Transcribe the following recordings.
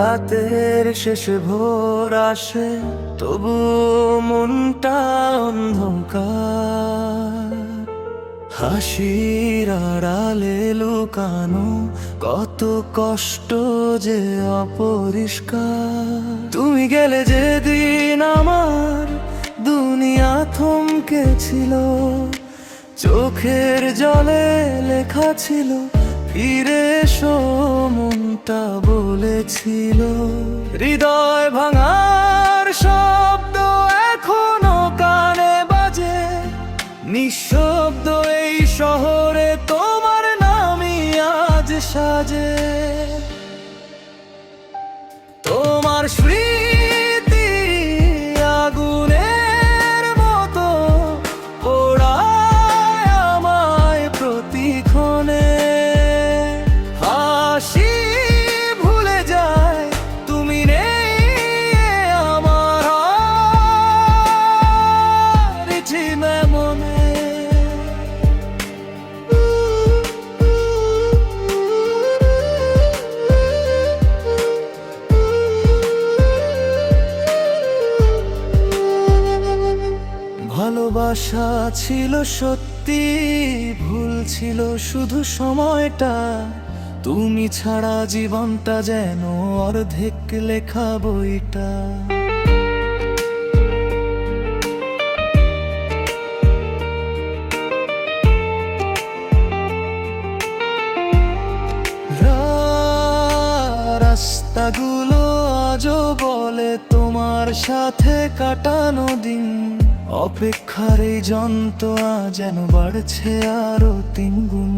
রাতের শেষে ভোর আসে, তবু মনটা অন্ধকার। হাসির আড়ালে লুকানো কত কষ্ট যে অপরিষ্কার। তুমি গেলে যেদিন আমার দুনিয়া থমকে ছিল, চোখের জলে লেখা ছিল ফিরে এসো। মনটা বলেছিল হৃদয় ভাঙার শব্দ এখনো কানে বাজে, নিঃশব্দ এই শহরে তোমার নামই আজ সাজে। তোমার স্মৃতি আগুনের মতো পোড়ায় আমায় প্রতিক্ষণে। হাসি ভুলে যায় তুমি নেই আমার মনে। ভালোবাসা ছিল সত্যি, ভুল ছিল শুধু সময়টা। তুমি ছাড়া জীবনটা যেন অর্ধেক লেখা বইটা। রাস্তাগুলো আজও বলে তোমার সাথে কাটানো দিন, অপেক্ষার এই যন্ত্রণা যেন বাড়ছে আরো 3 গুণ।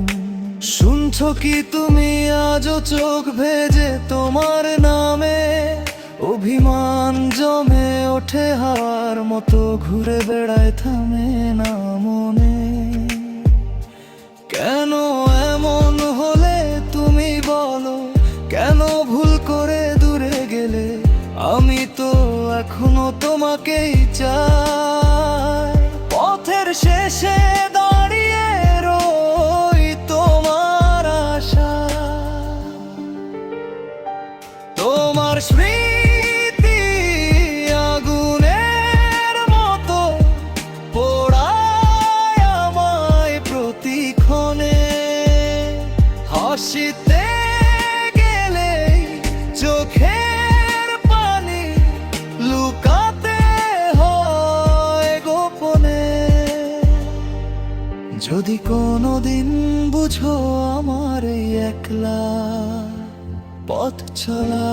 শুনছো কি তুমি আজও চোখ ভেজে তোমার নামে অভিমান জমে ওঠে হাওয়ার মতো, ঘুরে বেড়ায় থামে না মনে। কেন এমন হলে তুমি বলো, কেন ভুল করে দূরে গেলে? আমি তো এখনো তোমাকেই চাই। পথের শেষে দাঁড়িয়ে রই তোমার আশা, তোমার স্মৃতি আগুনের মতো পোড়ায় আমায় প্রতিক্ষণে। হাসিতে গেলেই চোখের পানি লুকাতে হয় গোপনে। যদি কোনোদিন বুঝো আমার এই একলা পথ চলা,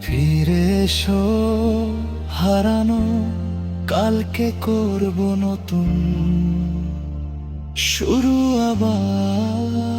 ফিরে এসো হারানো কালকে করব নতুন শুরু আবার।